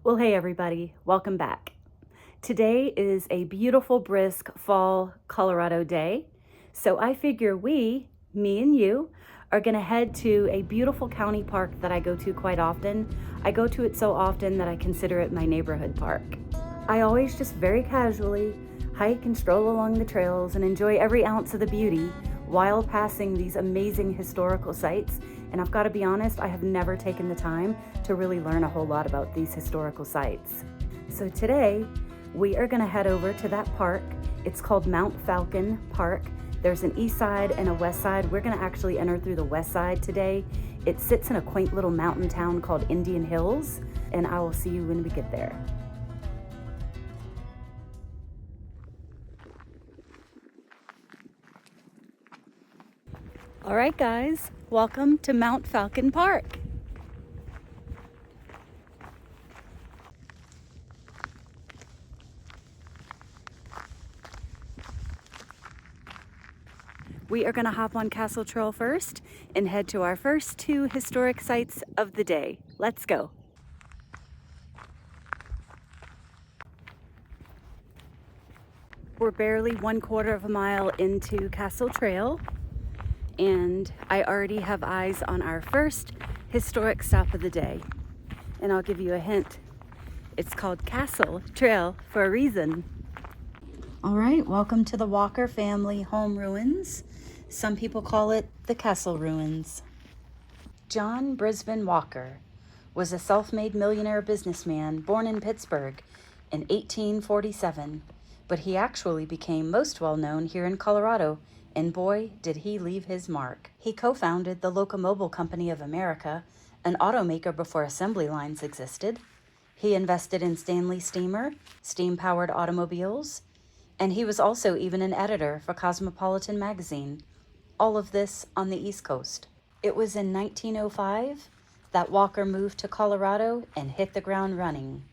Well, hey everybody, welcome back. Today is a beautiful, brisk fall Colorado day. So I figure me and you, are gonna head to a beautiful county park that I go to quite often. I go to it so often that I consider it my neighborhood park. I always just very casually hike and stroll along the trails and enjoy every ounce of the beauty while passing these amazing historical sites. And I've got to be honest, I have never taken the time to really learn a whole lot about these historical sites. So today, we are going to head over to that park. It's called Mt Falcon Park. There's an east side and a west side. We're going to actually enter through the west side today. It sits in a quaint little mountain town called Indian Hills, and I will see you when we get there. All right, guys, welcome to Mt Falcon Park. We are going to hop on Castle Trail first and head to our first two historic sites of the day. Let's go. We're barely 1/4 of a mile into Castle Trail, and I already have eyes on our first historic stop of the day. And I'll give you a hint. It's called Castle Trail for a reason. All right, welcome to the Walker family home ruins. Some people call it the Castle Ruins. John Brisbane Walker was a self-made millionaire businessman born in Pittsburgh in 1847, but he actually became most well known here in Colorado, and boy, did he leave his mark. He co-founded the Locomobile Company of America, an automaker before assembly lines existed. He invested in Stanley Steamer, steam-powered automobiles, and he was also even an editor for Cosmopolitan magazine. All of this on the East Coast. It was in 1905 that Walker moved to Colorado and hit the ground running.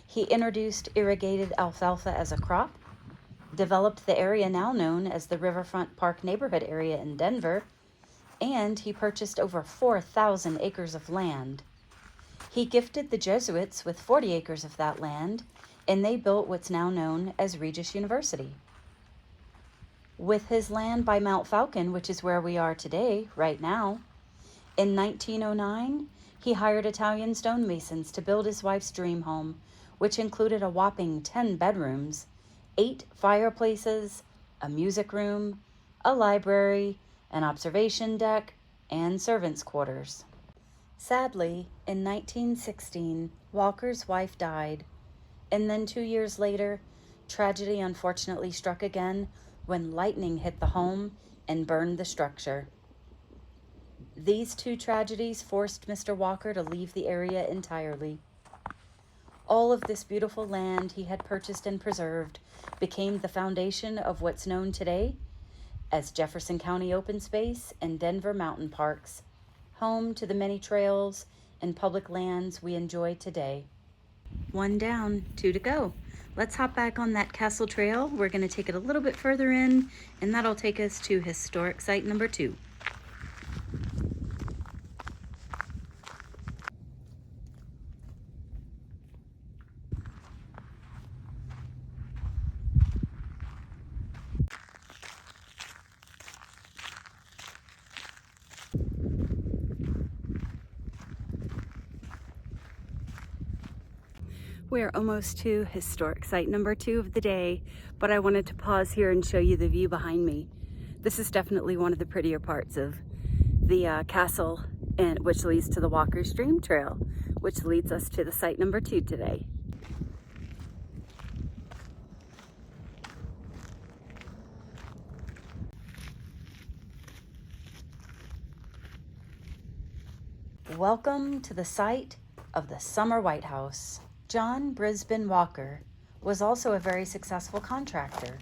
He introduced irrigated alfalfa as a crop, developed the area now known as the Riverfront Park neighborhood area in Denver, and he purchased over 4,000 acres of land. He gifted the Jesuits with 40 acres of that land, and they built what's now known as Regis University. With his land by Mt Falcon, which is where we are today, right now, in 1909, he hired Italian stonemasons to build his wife's dream home, which included a whopping 10 bedrooms, 8 fireplaces, a music room, a library, an observation deck, and servants' quarters. Sadly, in 1916, Walker's wife died, and then 2 years later, tragedy unfortunately struck again when lightning hit the home and burned the structure. These two tragedies forced Mr. Walker to leave the area entirely. All of this beautiful land he had purchased and preserved became the foundation of what's known today as Jefferson County Open Space and Denver Mountain Parks, home to the many trails and public lands we enjoy today. 1 down, 2 to go. Let's hop back on that Castle Trail. We're going to take it a little bit further in, and that'll take us to historic site number 2. We're almost to historic site number 2 of the day, but I wanted to pause here and show you the view behind me. This is definitely one of the prettier parts of the castle, and which leads to the Walker's Dream Trail, which leads us to the site number 2 today. Welcome to the site of the Summer White House. John Brisbane Walker was also a very successful contractor.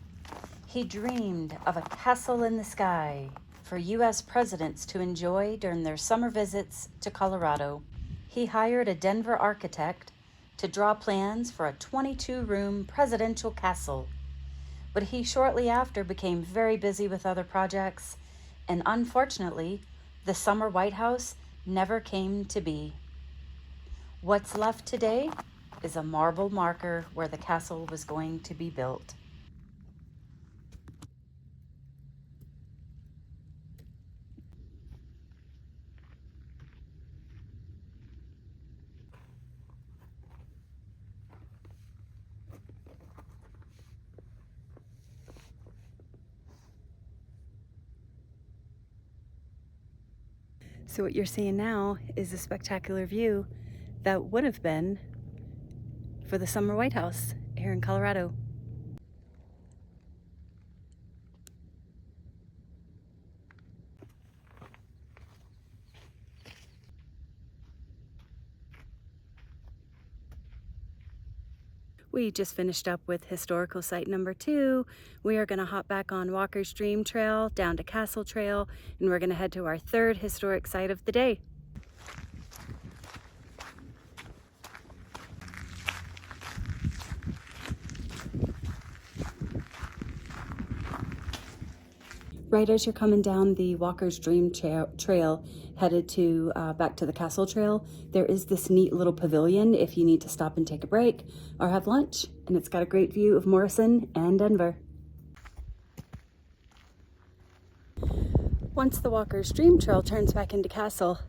He dreamed of a castle in the sky for U.S. presidents to enjoy during their summer visits to Colorado. He hired a Denver architect to draw plans for a 22-room presidential castle, but he shortly after became very busy with other projects, and unfortunately, the Summer White House never came to be. What's left today is a marble marker where the castle was going to be built. So what you're seeing now is a spectacular view that would have been for the Summer White House here in Colorado. We just finished up with historical site number 2. We are going to hop back on Walker's Dream Trail down to Castle Trail, and we're going to head to our 3rd historic site of the day. Right as you're coming down the Walker's Dream Trail, headed to back to the Castle Trail, there is this neat little pavilion if you need to stop and take a break or have lunch, and it's got a great view of Morrison and Denver. Once the Walker's Dream Trail turns back into Castle,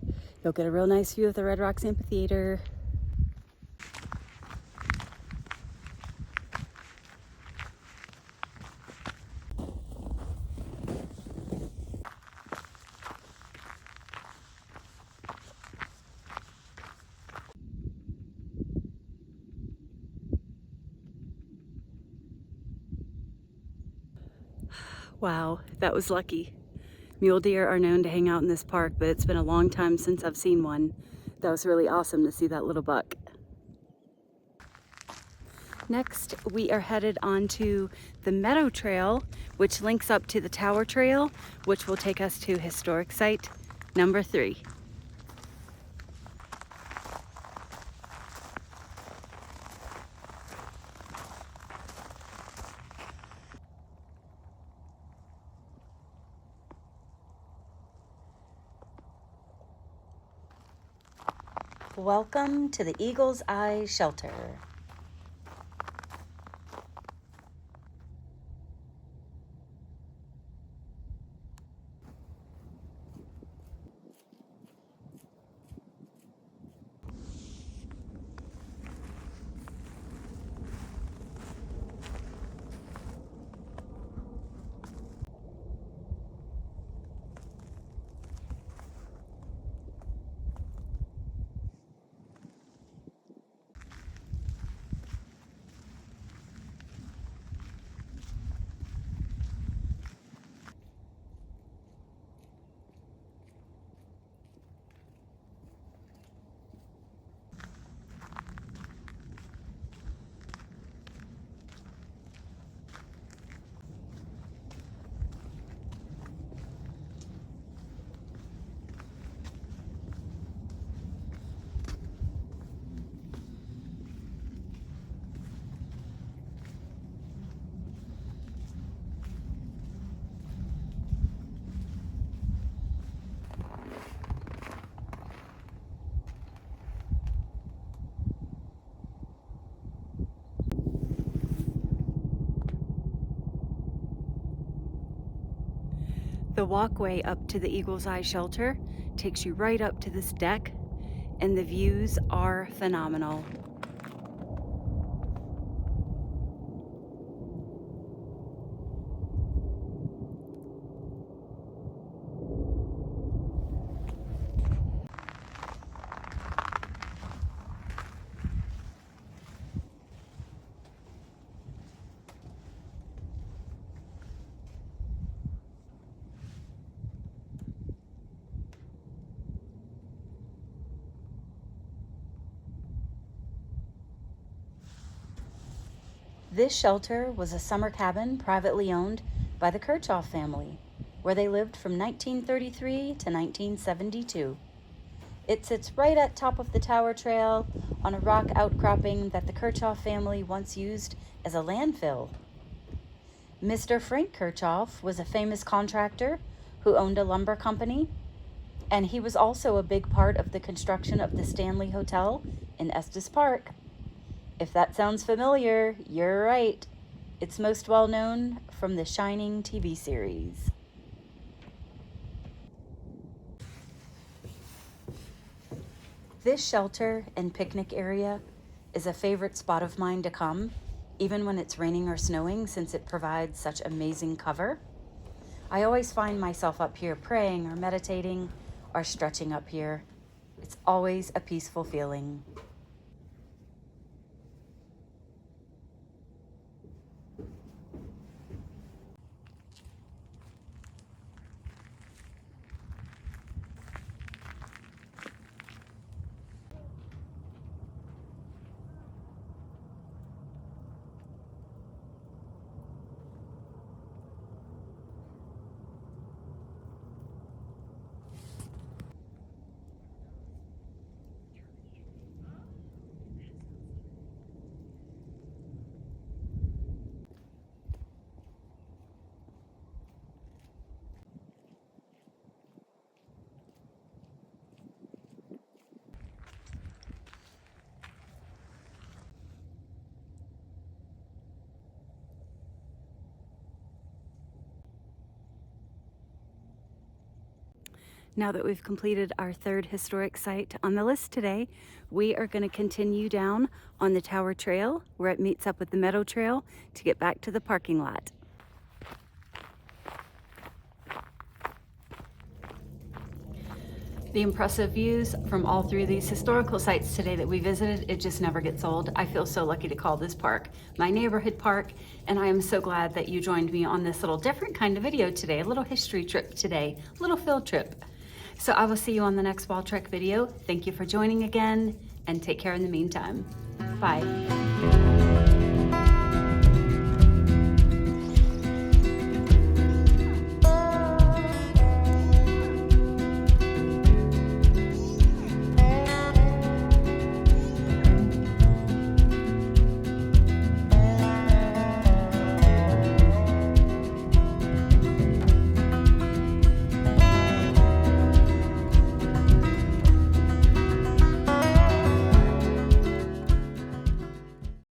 you'll get a real nice view of the Red Rocks Amphitheater. Wow, that was lucky. Mule deer are known to hang out in this park, but it's been a long time since I've seen one. That was really awesome to see that little buck. Next, we are headed onto the Meadow Trail, which links up to the Tower Trail, which will take us to historic site number 3. Welcome to the Eagle's Eye Shelter. The walkway up to the Eagle's Eye Shelter takes you right up to this deck, and the views are phenomenal. This shelter was a summer cabin privately owned by the Kirchhoff family, where they lived from 1933 to 1972. It sits right at top of the Tower Trail on a rock outcropping that the Kirchhoff family once used as a landfill. Mr. Frank Kirchhoff was a famous contractor who owned a lumber company, and he was also a big part of the construction of the Stanley Hotel in Estes Park. If that sounds familiar, you're right. It's most well known from the Shining TV series. This shelter and picnic area is a favorite spot of mine to come, even when it's raining or snowing, since it provides such amazing cover. I always find myself up here praying or meditating or stretching up here. It's always a peaceful feeling. Now that we've completed our third historic site on the list today, we are going to continue down on the Tower Trail where it meets up with the Meadow Trail to get back to the parking lot. The impressive views from all three of these historical sites today that we visited, it just never gets old. I feel so lucky to call this park my neighborhood park, and I am so glad that you joined me on this little different kind of video today, a little history trip today, a little field trip. So I will see you on the next wall trek video. Thank you for joining again, and take care in the meantime. Bye.